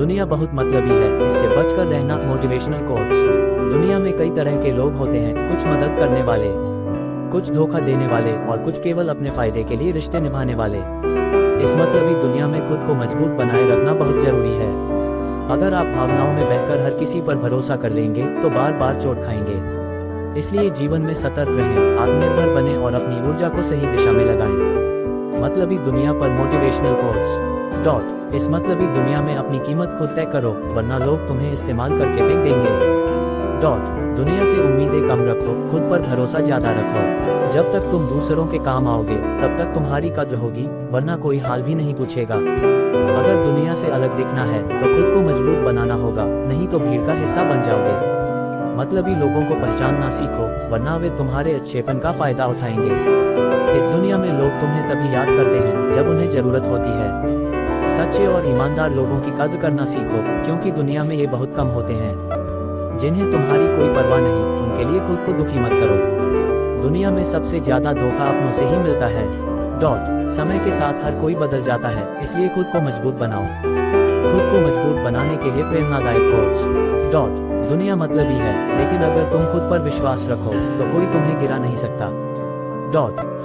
दुनिया बहुत मतलबी है, इससे बचकर रहना। Motivational quotes. दुनिया में कई तरह के लोग होते हैं, कुछ मदद करने वाले, कुछ धोखा देने वाले और कुछ केवल अपने फायदे के लिए रिश्ते निभाने वाले। इस मतलबी दुनिया में खुद को मजबूत बनाए रखना बहुत जरूरी है। अगर आप भावनाओं में बहकर हर किसी पर भरोसा कर लेंगे तो बार बार चोट खाएंगे। इसलिए जीवन में सतर्क रहें, आत्मनिर्भर बने और अपनी ऊर्जा को सही दिशा में लगाएं। मतलबी दुनिया पर मोटिवेशनल कोट्स। इस मतलबी दुनिया में अपनी कीमत खुद तय करो, वरना लोग तुम्हें इस्तेमाल करके फेंक देंगे। दुनिया से उम्मीदें कम रखो, खुद पर भरोसा ज्यादा रखो। जब तक तुम दूसरों के काम आओगे तब तक तुम्हारी कद्र होगी, वरना कोई हाल भी नहीं पूछेगा। अगर दुनिया से अलग दिखना है तो खुद को मजबूत बनाना होगा, नहीं तो भीड़ का हिस्सा बन जाओगे। मतलबी लोगों को पहचानना सीखो, वरना वे तुम्हारे अच्छेपन का फायदा उठाएंगे। इस दुनिया में लोग तुम्हें तभी याद करते हैं जब उन्हें जरूरत होती है। सच्चे और ईमानदार लोगों की कद्र करना सीखो, क्योंकि दुनिया में ये बहुत कम होते हैं। जिन्हें तुम्हारी कोई परवाह नहीं, उनके लिए खुद को दुखी मत करो। दुनिया में सबसे ज्यादा धोखा अपनों से ही मिलता है। समय के साथ हर कोई बदल जाता है, इसलिए खुद को मजबूत बनाओ। खुद को मजबूत बनाने के लिए प्रेरणादायक कोट्स। दुनिया मतलबी है, लेकिन अगर तुम खुद पर विश्वास रखो तो कोई तुम्हें गिरा नहीं सकता।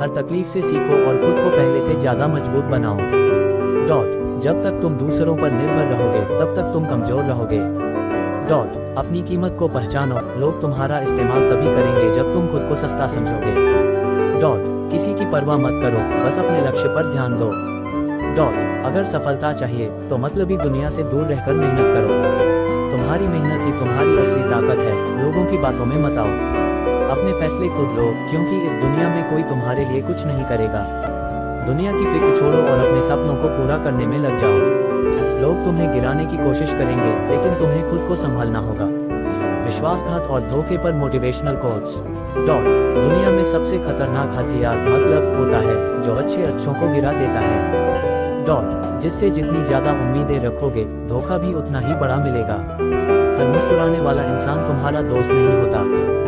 हर तकलीफ से सीखो और खुद को पहले से ज्यादा मजबूत बनाओ। जब तक तुम दूसरों पर निर्भर रहोगे तब तक तुम कमजोर रहोगे। अपनी कीमत को पहचानो, लोग तुम्हारा इस्तेमाल तभी करेंगे जब तुम खुद को सस्ता समझोगे। किसी की परवाह मत करो, बस अपने लक्ष्य पर ध्यान दो। अगर सफलता चाहिए तो मतलबी दुनिया से दूर रहकर मेहनत करो। तुम्हारी मेहनत ही तुम्हारी असली ताकत है, लोगों की बातों में मत आओ। अपने फैसले खुद लो, क्योंकि इस दुनिया में कोई तुम्हारे लिए कुछ नहीं करेगा। दुनिया की फिक्र छोड़ो और अपने सपनों को पूरा करने में लग जाओ। लोग तुम्हें गिराने की कोशिश करेंगे, लेकिन तुम्हें खुद को संभालना होगा। विश्वासघात और धोखे पर मोटिवेशनल कोट्स। दुनिया में सबसे खतरनाक हथियार मतलब होता है जो अच्छों को गिरा देता है। जिससे जितनी ज्यादा उम्मीदें रखोगे, धोखा भी उतना ही बड़ा मिलेगा। हर मुस्कुराने वाला इंसान तुम्हारा दोस्त नहीं होता,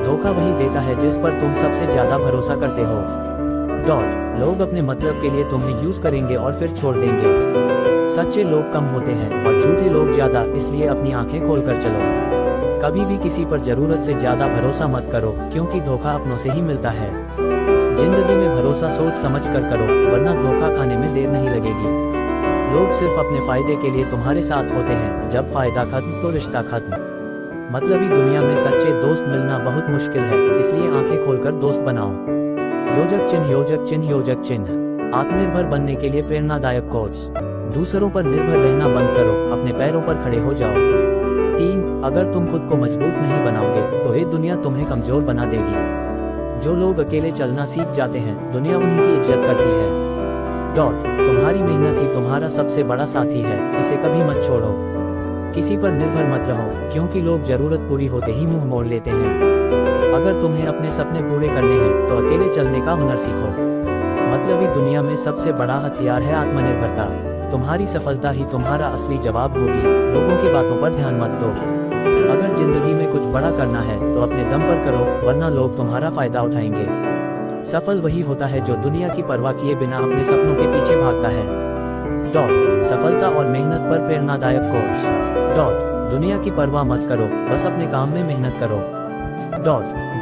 धोखा वही देता है जिस पर तुम सबसे ज्यादा भरोसा करते हो। लोग अपने मतलब के लिए तुम्हें यूज करेंगे और फिर छोड़ देंगे। सच्चे लोग कम होते हैं और झूठे लोग ज्यादा, इसलिए अपनी आंखें खोलकर चलो। कभी भी किसी पर जरूरत से ज्यादा भरोसा मत करो, क्योंकि धोखा अपनों से ही मिलता है। जिंदगी में भरोसा सोच समझ कर करो, वरना धोखा खाने में देर नहीं लगेगी। लोग सिर्फ अपने फायदे के लिए तुम्हारे साथ होते हैं, जब फायदा खत्म तो रिश्ता खत्म। मतलबी दुनिया में सच्चे दोस्त मिलना बहुत मुश्किल है, इसलिए आंखें खोलकर दोस्त बनाओ। योजक चिन्ह योजक चिन्ह योजक चिन्ह। आत्मनिर्भर बनने के लिए प्रेरणादायक कोट्स। दूसरों पर निर्भर रहना बंद करो, अपने पैरों पर खड़े हो जाओ। 3 अगर तुम खुद को मजबूत नहीं बनाओगे तो ये दुनिया तुम्हें कमजोर बना देगी। जो लोग अकेले चलना सीख जाते हैं, दुनिया उन्हीं की इज्जत करती है। तुम्हारी मेहनत ही तुम्हारा सबसे बड़ा साथी है, इसे कभी मत छोड़ो। किसी पर निर्भर मत रहो, क्योंकि लोग जरूरत पूरी होते ही मुंह मोड़ लेते हैं। अगर तुम्हें अपने सपने पूरे करने हैं तो अकेले चलने का हुनर सीखो। मतलबी दुनिया में सबसे बड़ा हथियार है आत्मनिर्भरता। तुम्हारी सफलता ही तुम्हारा असली जवाब होगी, लोगों की बातों पर ध्यान मत दो। अगर जिंदगी में कुछ बड़ा करना है तो अपने दम पर करो, वरना लोग तुम्हारा फायदा उठाएंगे। सफल वही होता है जो दुनिया की परवाह किए बिना अपने सपनों के पीछे भागता है। सफलता और मेहनत पर प्रेरणादायक कोट्स। दुनिया की परवाह मत करो, बस अपने काम में मेहनत करो।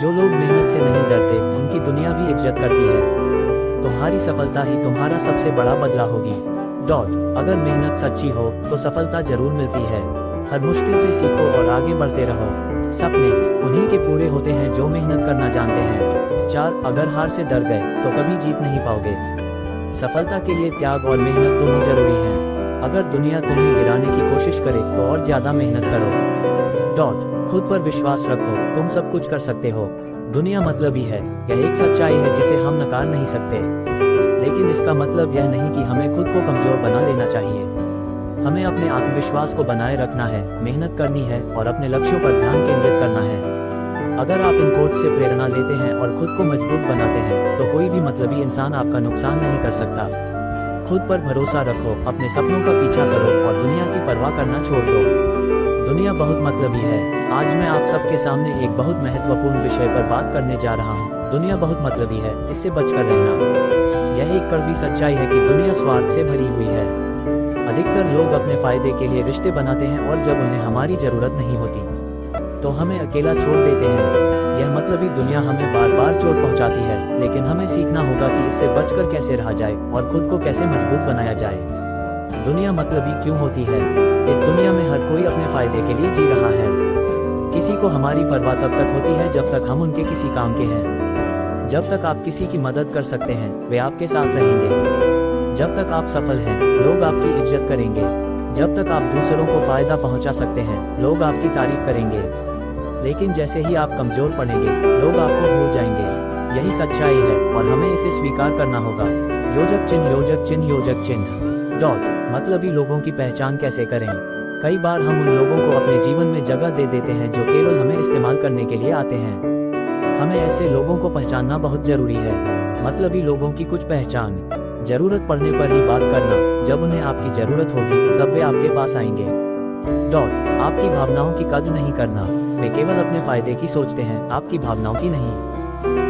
जो लोग मेहनत से नहीं डरते, उनकी दुनिया भी इज्जत करती है। तुम्हारी सफलता ही तुम्हारा सबसे बड़ा बदला होगी। अगर मेहनत सच्ची हो तो सफलता जरूर मिलती है। हर मुश्किल से सीखो और आगे बढ़ते रहो। सपने उन्हीं के पूरे होते हैं जो मेहनत करना जानते हैं। 4 अगर हार से डर गए तो कभी जीत नहीं पाओगे। सफलता के लिए त्याग और मेहनत दोनों जरूरी हैं। अगर दुनिया तुम्हें गिराने की कोशिश करे तो और ज्यादा मेहनत करो। खुद पर विश्वास रखो, तुम सब कुछ कर सकते हो। दुनिया मतलबी है, यह एक सच्चाई है जिसे हम नकार नहीं सकते। लेकिन इसका मतलब यह नहीं कि हमें खुद को कमजोर बना लेना चाहिए। हमें अपने आत्मविश्वास को बनाए रखना है, मेहनत करनी है और अपने लक्ष्यों पर ध्यान केंद्रित करना है। अगर आप इन कोट्स से प्रेरणा लेते हैं और खुद को मजबूत बनाते हैं तो कोई भी मतलबी इंसान आपका नुकसान नहीं कर सकता। खुद पर भरोसा रखो, अपने सपनों का पीछा करो और दुनिया की परवाह करना छोड़ दो। दुनिया बहुत मतलबी है। आज मैं आप सबके सामने एक बहुत महत्वपूर्ण विषय पर बात करने जा रहा हूँ। दुनिया बहुत मतलबी है, इससे बचकर रहना। यह एक कड़वी सच्चाई है कि दुनिया स्वार्थ से भरी हुई है। अधिकतर लोग अपने फायदे के लिए रिश्ते बनाते हैं और जब उन्हें हमारी जरूरत नहीं होती तो हमें अकेला छोड़ देते हैं। यह मतलबी दुनिया हमें बार बार चोट पहुंचाती है, लेकिन हमें सीखना होगा कि इससे बचकर कैसे रहा जाए और खुद को कैसे मजबूत बनाया जाए। दुनिया मतलबी क्यों होती है? इस दुनिया में हर कोई अपने फायदे के लिए जी रहा है। किसी को हमारी परवाह तब तक होती है जब तक हम उनके किसी काम के हैं। जब तक आप किसी की मदद कर सकते हैं वे आपके साथ रहेंगे। जब तक आप सफल हैं लोग आपकी इज्जत करेंगे। जब तक आप दूसरों को फायदा पहुंचा सकते हैं लोग आपकी तारीफ करेंगे। लेकिन जैसे ही आप कमजोर पड़ेंगे लोग आपको भूल जाएंगे। यही सच्चाई है और हमें इसे स्वीकार करना होगा। योजक चिन्ह योजक चिन्ह योजक चिन्ह डॉट मतलबी लोगों की पहचान कैसे करें? कई बार हम उन लोगों को अपने जीवन में जगह दे देते हैं जो केवल हमें इस्तेमाल करने के लिए आते हैं। हमें ऐसे लोगों को पहचानना बहुत जरूरी है। मतलबी लोगों की कुछ पहचान: जरूरत पड़ने पर ही बात करना। जब उन्हें आपकी जरूरत होगी तब वे आपके पास आएंगे। डॉट आपकी भावनाओं की कद्र नहीं करना। वे केवल अपने फायदे की सोचते हैं, आपकी भावनाओं की नहीं।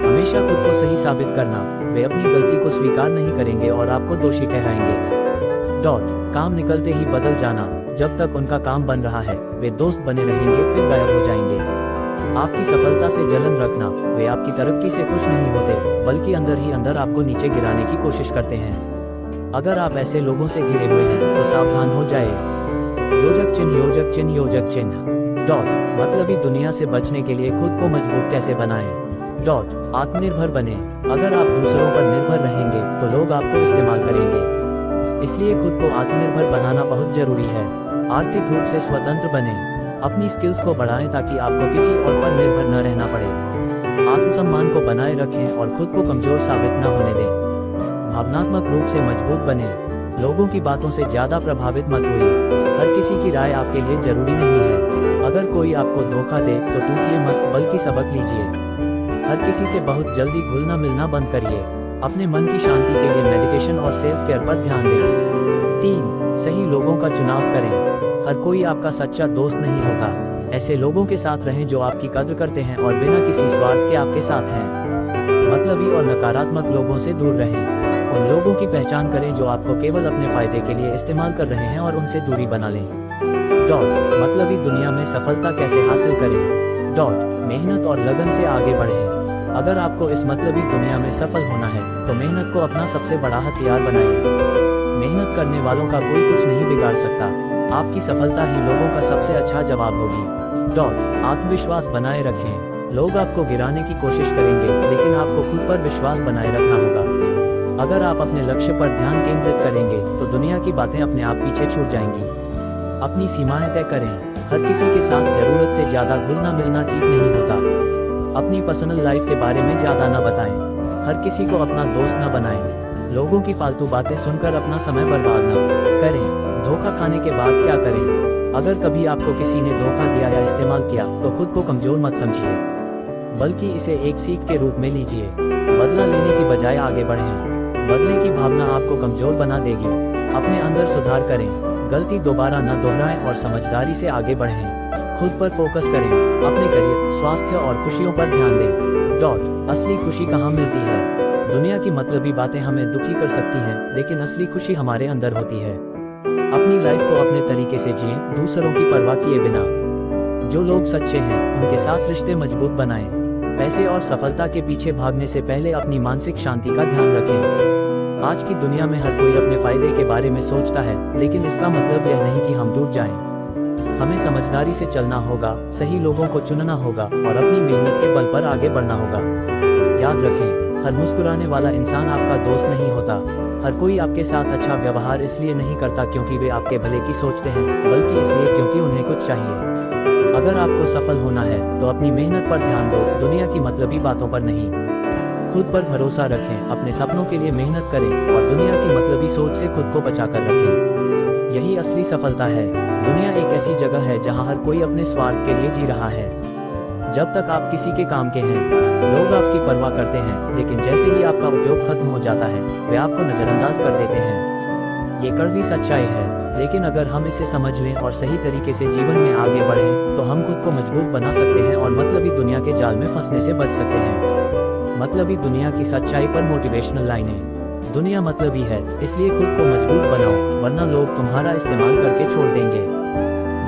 हमेशा खुद को सही साबित करना। वे अपनी गलती को स्वीकार नहीं करेंगे और आपको दोषी ठहराएंगे। डॉट काम निकलते ही बदल जाना। जब तक उनका काम बन रहा है वे दोस्त बने रहेंगे, फिर गायब हो जाएंगे। आपकी सफलता से जलन रखना। वे आपकी तरक्की से खुश नहीं होते, बल्कि अंदर ही अंदर आपको नीचे गिराने की कोशिश करते हैं। अगर आप ऐसे लोगों से घिरे हुए हैं तो सावधान हो जाए। योजक चिन्ह योजक चिन्ह योजक चिन्ह डॉट मतलबी दुनिया से बचने के लिए खुद को मजबूत कैसे बनाएं? डॉट आत्मनिर्भर बने। अगर आप दूसरों पर निर्भर रहेंगे तो लोग आपको इस्तेमाल करेंगे। इसलिए खुद को आत्मनिर्भर बनाना बहुत जरूरी है। आर्थिक रूप से स्वतंत्र बने। अपनी स्किल्स को बढ़ाएं ताकि आपको किसी और पर निर्भर न रहना पड़े। आत्मसम्मान को बनाए रखें और खुद को कमजोर साबित न होने दें। भावनात्मक रूप से मजबूत बने। लोगों की बातों से ज्यादा प्रभावित मत होइए। हर किसी की राय आपके लिए जरूरी नहीं है। अगर कोई आपको धोखा दे तो टूटिए मत, बल्कि सबक लीजिए। हर किसी से बहुत जल्दी घुलना मिलना बंद करिए। अपने मन की शांति के लिए मेडिटेशन और सेल्फ केयर पर ध्यान दें। 3 सही लोगों का चुनाव करें। हर कोई आपका सच्चा दोस्त नहीं होता। ऐसे लोगों के साथ रहें जो आपकी कद्र करते हैं और बिना किसी स्वार्थ के आपके साथ हैं। मतलबी और नकारात्मक लोगों से दूर रहें। उन लोगों की पहचान करें जो आपको केवल अपने फायदे के लिए इस्तेमाल कर रहे हैं और उनसे दूरी बना लें। डॉट मतलबी दुनिया में सफलता कैसे हासिल करें? डॉट मेहनत और लगन से आगे बढ़ें। अगर आपको इस मतलबी दुनिया में सफल होना है तो मेहनत को अपना सबसे बड़ा हथियार बनाएं। मेहनत करने वालों का कोई कुछ नहीं बिगाड़ सकता। आपकी सफलता ही लोगों का सबसे अच्छा जवाब होगी। डॉट आत्मविश्वास बनाए रखें। लोग आपको गिराने की कोशिश करेंगे, लेकिन आपको खुद पर विश्वास बनाए रखना होगा। अगर आप अपने लक्ष्य पर ध्यान केंद्रित करेंगे तो दुनिया की बातें अपने आप पीछे छूट जाएंगी। अपनी सीमाएं तय करें। हर किसी के साथ जरूरत से ज्यादा घुलना मिलना ठीक नहीं होता। अपनी पर्सनल लाइफ के बारे में ज्यादा न बताएं। हर किसी को अपना दोस्त न बनाएं। लोगों की फालतू बातें सुनकर अपना समय बर्बाद न करें। धोखा खाने के बाद क्या करें? अगर कभी आपको किसी ने धोखा दिया या इस्तेमाल किया तो खुद को कमजोर मत समझिए, बल्कि इसे एक सीख के रूप में लीजिए। बदला लेने की बजाय आगे बढ़ें। बदले की भावना आपको कमजोर बना देगी। अपने अंदर सुधार करें। गलती दोबारा न दोहराएं और समझदारी से आगे बढ़ें। खुद पर फोकस करें। अपने करियर, स्वास्थ्य और खुशियों पर ध्यान दें। डॉट असली खुशी कहाँ मिलती है? दुनिया की मतलबी बातें हमें दुखी कर सकती हैं, लेकिन असली खुशी हमारे अंदर होती है। अपनी लाइफ को अपने तरीके से जिएं, दूसरों की परवाह किए बिना। जो लोग सच्चे हैं उनके साथ रिश्ते मजबूत बनाएं। पैसे और सफलता के पीछे भागने से पहले अपनी मानसिक शांति का ध्यान रखें। आज की दुनिया में हर कोई अपने फायदे के बारे में सोचता है, लेकिन इसका मतलब यह नहीं कि हम डूब जाएं। हमें समझदारी से चलना होगा, सही लोगों को चुनना होगा और अपनी मेहनत के बल पर आगे बढ़ना होगा। याद रखें, हर मुस्कुराने वाला इंसान आपका दोस्त नहीं होता। हर कोई आपके साथ अच्छा व्यवहार इसलिए नहीं करता क्योंकि वे आपके भले की सोचते हैं, बल्कि इसलिए क्योंकि उन्हें कुछ चाहिए। अगर आपको सफल होना है तो अपनी मेहनत पर ध्यान दो, दुनिया की मतलबी बातों पर नहीं। खुद पर भरोसा रखें, अपने सपनों के लिए मेहनत करें और दुनिया की मतलबी सोच से खुद को बचा कर रखें। यही असली सफलता है। दुनिया एक ऐसी जगह है जहां हर कोई अपने स्वार्थ के लिए जी रहा है। जब तक आप किसी के काम के हैं, लोग आपकी परवाह करते हैं, लेकिन जैसे ही आपका उपयोग खत्म हो जाता है, वे आपको नजरअंदाज कर देते हैं। ये कड़वी सच्चाई है, लेकिन अगर हम इसे समझ लें और सही तरीके से जीवन में आगे बढ़ें, तो हम खुद को मजबूत बना सकते हैं और मतलबी दुनिया के जाल में फंसने से बच सकते हैं। मतलबी दुनिया की सच्चाई पर मोटिवेशनल लाइनें। दुनिया मतलबी है, इसलिए खुद को मजबूत बनाओ, वरना लोग तुम्हारा इस्तेमाल करके छोड़ देंगे।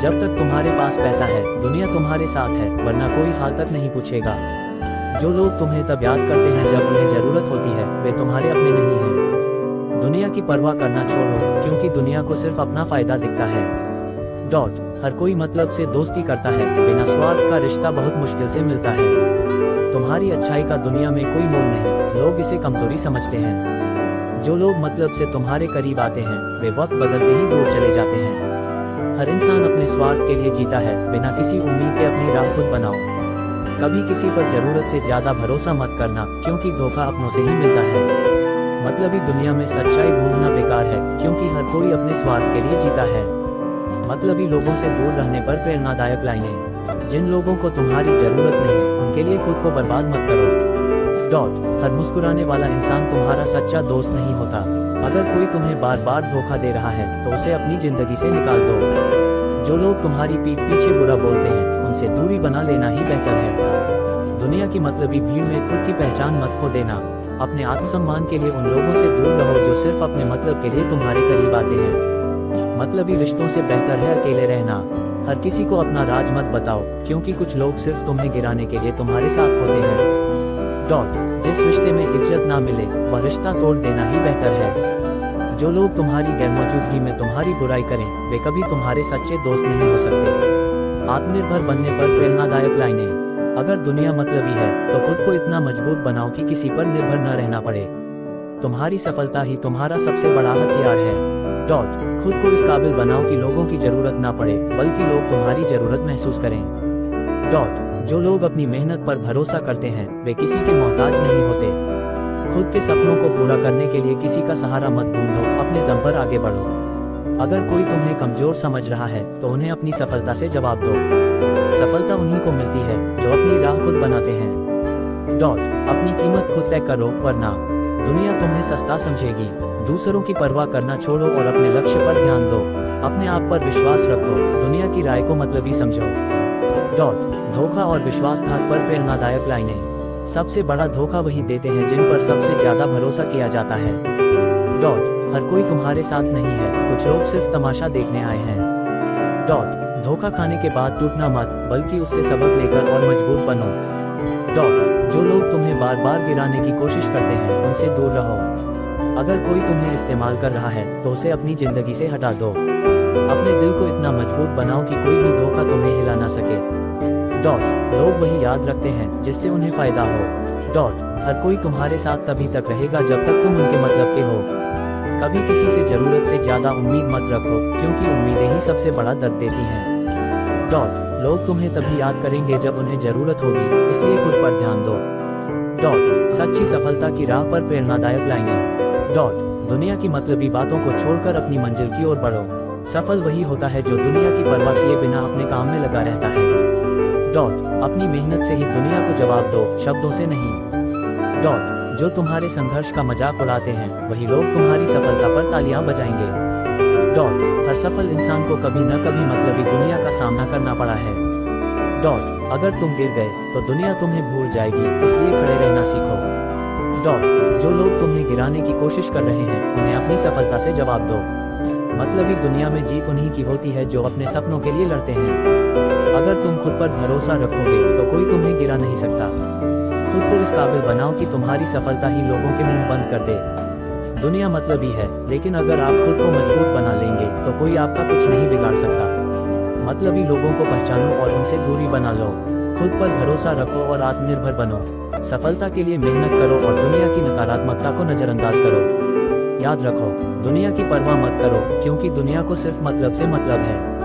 जब तक तुम्हारे पास पैसा है, दुनिया तुम्हारे साथ है, वरना कोई हाल तक नहीं पूछेगा। जो लोग तुम्हें तब याद करते हैं जब उन्हें जरूरत होती है, वे तुम्हारे अपने नहीं हैं। दुनिया की परवाह करना छोड़ो, क्योंकि दुनिया को सिर्फ अपना फायदा दिखता है। हर कोई मतलब से दोस्ती करता है, बिना स्वार्थ का रिश्ता बहुत मुश्किल से मिलता है। तुम्हारी अच्छाई का दुनिया में कोई मोल नहीं, लोग इसे कमजोरी समझते हैं। जो लोग मतलब से तुम्हारे करीब आते हैं, वे वक्त बदलते ही दूर चले जाते हैं। हर इंसान अपने स्वार्थ के लिए जीता है, बिना किसी उम्मीद के अपनी राह खुद बनाओ। कभी किसी पर जरूरत से ज्यादा भरोसा मत करना, क्योंकि धोखा अपनों से ही मिलता है। मतलबी दुनिया में सच्चाई ढूंढना बेकार है, क्योंकि हर कोई अपने स्वार्थ के लिए जीता है। मतलबी लोगों से दूर रहने पर प्रेरणादायक लाइनें। जिन लोगों को तुम्हारी जरूरत नहीं, उनके लिए खुद को बर्बाद मत करो। हर मुस्कुराने वाला इंसान तुम्हारा सच्चा दोस्त नहीं होता। अगर कोई तुम्हें बार बार धोखा दे रहा है, तो उसे अपनी जिंदगी से निकाल दो। जो लोग तुम्हारी पीठ पीछे बुरा बोलते हैं, उनसे दूरी बना लेना ही बेहतर है। दुनिया की मतलबी भीड़ में खुद की पहचान मत खो देना। अपने आत्मसम्मान के लिए उन लोगों से दूर रहो जो सिर्फ अपने मतलब के लिए तुम्हारे करीब आते हैं। मतलबी रिश्तों से बेहतर है अकेले रहना। हर किसी को अपना राज मत बताओ, क्योंकि कुछ लोग सिर्फ तुम्हें गिराने के लिए तुम्हारे साथ होते हैं। जिस रिश्ते में इज्जत ना मिले, वह रिश्ता तोड़ देना ही बेहतर है। जो लोग तुम्हारी गैरमौजूदगी में तुम्हारी बुराई करें, वे कभी तुम्हारे सच्चे दोस्त नहीं हो सकते। आत्मनिर्भर बनने पर प्रेरणादायक लाइनें। अगर दुनिया मतलबी है, तो खुद को इतना मजबूत बनाओ कि किसी पर निर्भर न रहना पड़े। तुम्हारी सफलता ही तुम्हारा सबसे बड़ा हथियार है। खुद को इस काबिल बनाओ कि लोगों की जरूरत ना पड़े, बल्कि लोग तुम्हारी जरूरत महसूस करें। जो लोग अपनी मेहनत पर भरोसा करते हैं, वे किसी के मोहताज नहीं होते। खुद के सपनों को पूरा करने के लिए किसी का सहारा मत ढूंढो, अपने दम पर आगे बढ़ो। अगर कोई तुम्हें कमजोर समझ रहा है, तो उन्हें अपनी सफलता से जवाब दो। सफलता उन्हीं को मिलती है जो अपनी राह खुद बनाते हैं। अपनी कीमत खुद तय करो, वरना दुनिया तुम्हें सस्ता समझेगी। दूसरों की परवाह करना छोड़ो और अपने लक्ष्य पर ध्यान दो। अपने आप पर विश्वास रखो, दुनिया की राय को मतलबी समझो। धोखा और विश्वासघात पर प्रेरणादायक लाइनें। सबसे बड़ा धोखा वही देते हैं जिन पर सबसे ज्यादा भरोसा किया जाता है। हर कोई तुम्हारे साथ नहीं है, कुछ लोग सिर्फ तमाशा देखने आए हैं। धोखा खाने के बाद टूटना मत, बल्कि उससे सबक लेकर और मजबूत बनो। जो लोग तुम्हें बार बार गिराने की कोशिश करते हैं, उनसे दूर रहो। अगर कोई तुम्हें इस्तेमाल कर रहा है, तो उसे अपनी जिंदगी से हटा दो। अपने दिल को इतना मजबूत बनाओ कि कोई भी धोखा तुम्हें हिला ना सके। लोग वही याद रखते हैं जिससे उन्हें फायदा हो। हर कोई तुम्हारे साथ तभी तक रहेगा जब तक तुम उनके मतलब के हो। कभी किसी से जरूरत से ज्यादा उम्मीद मत रखो, क्योंकि उम्मीदें ही सबसे बड़ा दर्द देती हैं। लोग तुम्हें तभी याद करेंगे जब उन्हें जरूरत होगी, इसलिए खुद पर ध्यान दो। सच्ची सफलता की राह पर प्रेरणादायक लाइनें। दुनिया की मतलबी बातों को छोड़कर अपनी मंजिल की ओर बढ़ो। सफल वही होता है जो दुनिया की परवाह किए बिना अपने काम में लगा रहता है। अपनी मेहनत से ही दुनिया को जवाब दो, शब्दों से नहीं। जो तुम्हारे संघर्ष का मजाक उड़ाते हैं, वही लोग तुम्हारी सफलता पर तालियां बजाएंगे। हर सफल इंसान को कभी न कभी मतलबी दुनिया का सामना करना पड़ा है। अगर तुम गिर गए, तो दुनिया तुम्हें भूल जाएगी, इसलिए खड़े रहना सीखो। जो लोग तुम्हें गिराने की कोशिश कर रहे हैं, उन्हें अपनी सफलता से जवाब दो। मतलबी दुनिया में जीत उन्हीं की होती है जो अपने सपनों के लिए लड़ते हैं। अगर तुम खुद पर भरोसा रखोगे, तो कोई तुम्हें गिरा नहीं सकता। खुद को इस काबिल बनाओ कि तुम्हारी सफलता ही लोगों के मुंह बंद कर दे। दुनिया मतलबी है, लेकिन अगर आप खुद को मजबूत बना लेंगे, तो कोई आपका कुछ नहीं बिगाड़ सकता। मतलबी लोगों को पहचानो और उनसे दूरी बना लो। खुद पर भरोसा रखो और आत्मनिर्भर बनो। सफलता के लिए मेहनत करो और दुनिया की नकारात्मकता को नजरअंदाज करो। याद रखो, दुनिया की परवाह मत करो, क्योंकि दुनिया को सिर्फ मतलब से मतलब है।